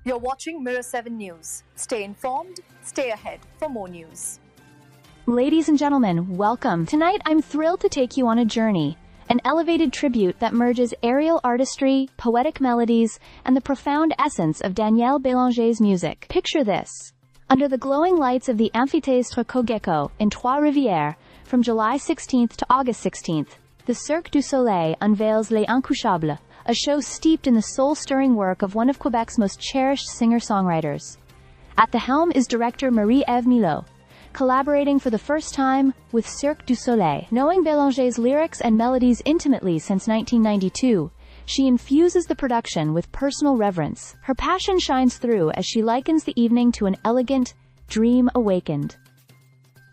You're watching Mirror 7 News. Stay informed, stay ahead for more news. Ladies and gentlemen, welcome. Tonight I'm thrilled to take you on a journey, an elevated tribute that merges aerial artistry, poetic melodies, and the profound essence of Daniel Bélanger's music. Picture this. Under the glowing lights of the Amphithéâtre Cogeco in Trois-Rivières, from July 16th to August 16th, the Cirque du Soleil unveils Les Uncouples, a show steeped in the soul-stirring work of one of Quebec's most cherished singer-songwriters. At the helm is director Marie-Ève Milot, collaborating for the first time with Cirque du Soleil. Knowing Bélanger's lyrics and melodies intimately since 1992, she infuses the production with personal reverence. Her passion shines through as she likens the evening to an elegant dream awakened.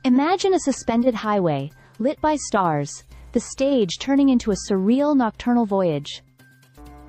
Imagine a suspended highway, lit by stars, the stage turning into a surreal nocturnal voyage.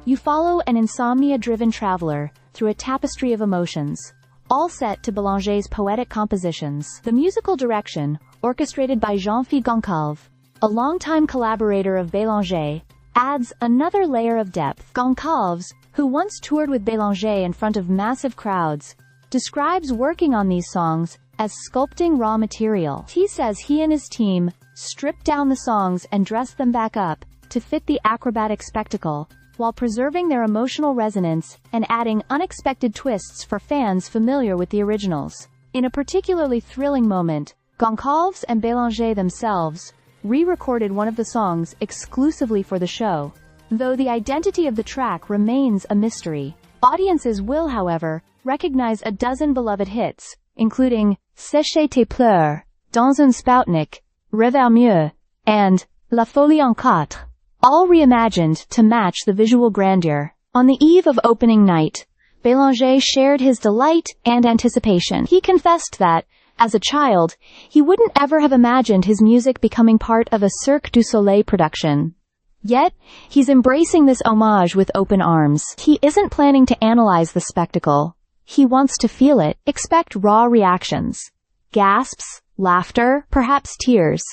You follow an insomnia-driven traveler through a tapestry of emotions, all set to Bélanger's poetic compositions. The musical direction, orchestrated by Jean-Philippe Goncalves, a longtime collaborator of Bélanger, adds another layer of depth. Goncalves, who once toured with Bélanger in front of massive crowds, describes working on these songs as sculpting raw material. He says he and his team stripped down the songs and dressed them back up to fit the acrobatic spectacle, while preserving their emotional resonance and adding unexpected twists for fans familiar with the originals. In a particularly thrilling moment, Goncalves and Bélanger themselves re-recorded one of the songs exclusively for the show. Though the identity of the track remains a mystery, audiences will, however, recognize a dozen beloved hits, including Sécher tes pleurs, Dans un Spoutnik, Rêver mieux, and La Folie en Quatre, all reimagined to match the visual grandeur. On the eve of opening night, Bélanger shared his delight and anticipation. He confessed that, as a child, he wouldn't ever have imagined his music becoming part of a Cirque du Soleil production. Yet, he's embracing this homage with open arms. He isn't planning to analyze the spectacle. He wants to feel it. Expect raw reactions. Gasps, laughter, perhaps tears,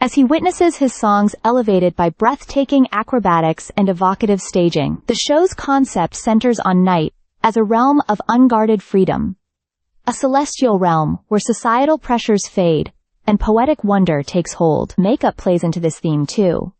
as he witnesses his songs elevated by breathtaking acrobatics and evocative staging. The show's concept centers on night as a realm of unguarded freedom, a celestial realm where societal pressures fade and poetic wonder takes hold. Makeup plays into this theme too.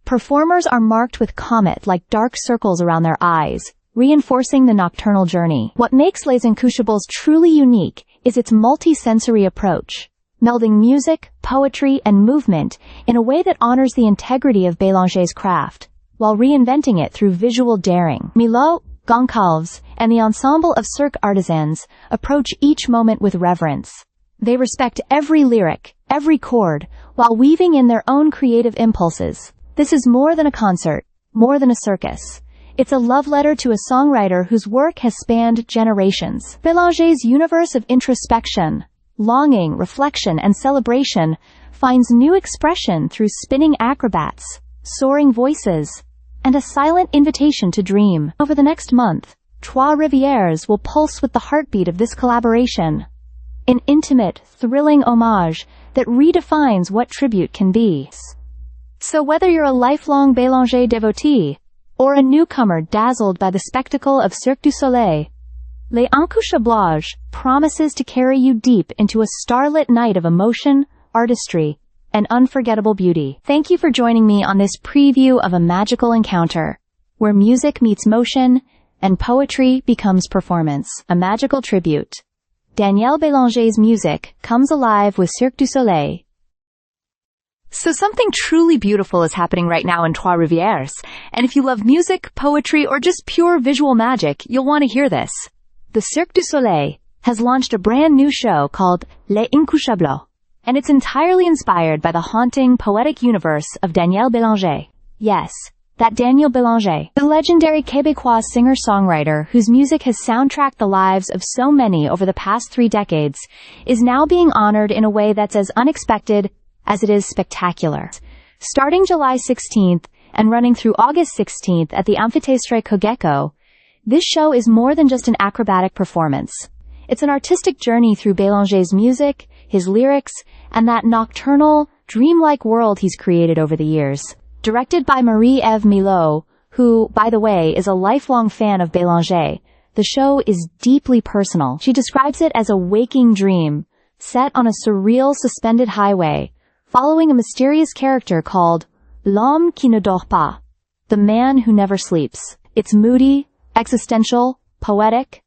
Performers are marked with comet-like dark circles around their eyes, reinforcing the nocturnal journey. What makes Les Uncouples truly unique is its multi-sensory approach, melding music, poetry, and movement in a way that honors the integrity of Bélanger's craft, while reinventing it through visual daring. Milot, Goncalves, and the ensemble of Cirque artisans approach each moment with reverence. They respect every lyric, every chord, while weaving in their own creative impulses. This is more than a concert, more than a circus. It's a love letter to a songwriter whose work has spanned generations. Bélanger's universe of introspection, longing, reflection, and celebration finds new expression through spinning acrobats, soaring voices, and a silent invitation to dream. Over the next month, Trois-Rivières will pulse with the heartbeat of this collaboration, an intimate, thrilling homage that redefines what tribute can be. So whether you're a lifelong Bélanger devotee or a newcomer dazzled by the spectacle of Cirque du Soleil, Les Uncouples promises to carry you deep into a starlit night of emotion, artistry, and unforgettable beauty. Thank you for joining me on this preview of a magical encounter, where music meets motion and poetry becomes performance. A magical tribute. Daniel Bélanger's music comes alive with Cirque du Soleil. So something truly beautiful is happening right now in Trois-Rivières, and if you love music, poetry, or just pure visual magic, you'll want to hear this. The Cirque du Soleil has launched a brand new show called Les Uncouples, and it's entirely inspired by the haunting, poetic universe of Daniel Bélanger. Yes, that Daniel Bélanger, the legendary Québécois singer-songwriter whose music has soundtracked the lives of so many over the past 3 decades, is now being honored in a way that's as unexpected as it is spectacular. Starting July 16th and running through August 16th at the Amphithéâtre Cogeco, this show is more than just an acrobatic performance. It's an artistic journey through Bélanger's music, his lyrics, and that nocturnal, dreamlike world he's created over the years. Directed by Marie-Ève Milot, who, by the way, is a lifelong fan of Bélanger, the show is deeply personal. She describes it as a waking dream, set on a surreal suspended highway, following a mysterious character called L'homme qui ne dort pas, the man who never sleeps. It's moody, existential, poetic.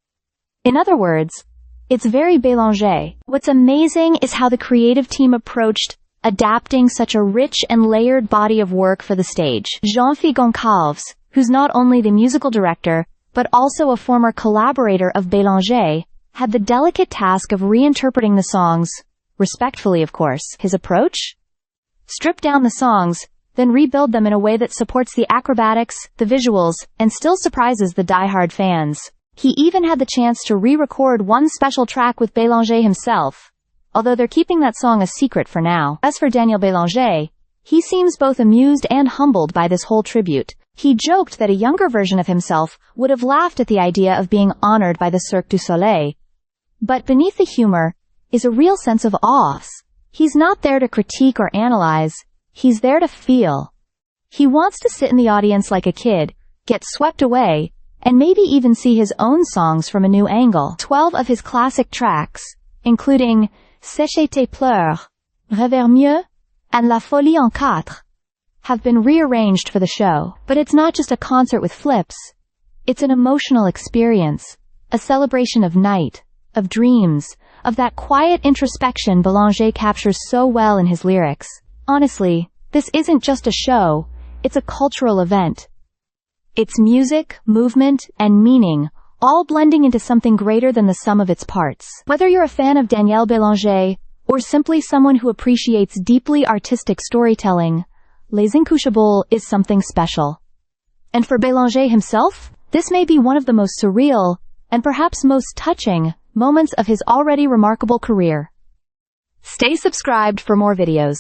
In other words, it's very Bélanger. What's amazing is how the creative team approached adapting such a rich and layered body of work for the stage. Jean-Philippe Goncalves, who's not only the musical director, but also a former collaborator of Bélanger, had the delicate task of reinterpreting the songs, respectfully of course. His approach? Strip down the songs, then rebuild them in a way that supports the acrobatics, the visuals, and still surprises the die-hard fans. He even had the chance to re-record one special track with Bélanger himself, although they're keeping that song a secret for now. As for Daniel Bélanger, he seems both amused and humbled by this whole tribute. He joked that a younger version of himself would have laughed at the idea of being honored by the Cirque du Soleil. But beneath the humor is a real sense of awe. He's not there to critique or analyze, he's there to feel. He wants to sit in the audience like a kid, get swept away, and maybe even see his own songs from a new angle. 12 of his classic tracks, including Sécher tes pleurs, Rêver mieux, and La Folie en Quatre, have been rearranged for the show. But it's not just a concert with flips. It's an emotional experience, a celebration of night, of dreams, of that quiet introspection Bélanger captures so well in his lyrics. Honestly, this isn't just a show, it's a cultural event. It's music, movement, and meaning, all blending into something greater than the sum of its parts. Whether you're a fan of Daniel Bélanger, or simply someone who appreciates deeply artistic storytelling, Les Incouchables is something special. And for Bélanger himself, this may be one of the most surreal, and perhaps most touching, moments of his already remarkable career. Stay subscribed for more videos.